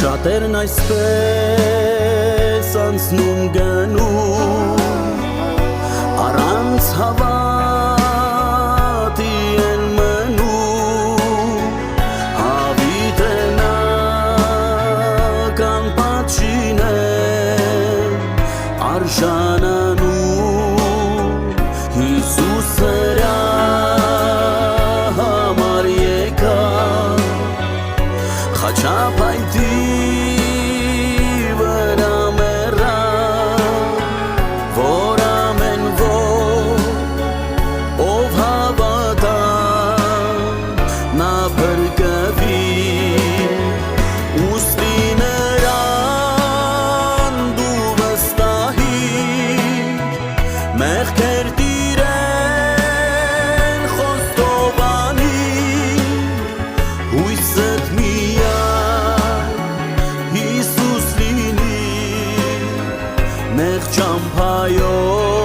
Շատերն այսպես անցնում գնում առանց հավատի են մնում հավիտենական պատշին են արժանանում Հիսուս հրա համար եկավ խաչապայթի Մեղքեր տիրեն խոստովանի հույսդ միայն Հիսուս լինի նեղ ճամփայով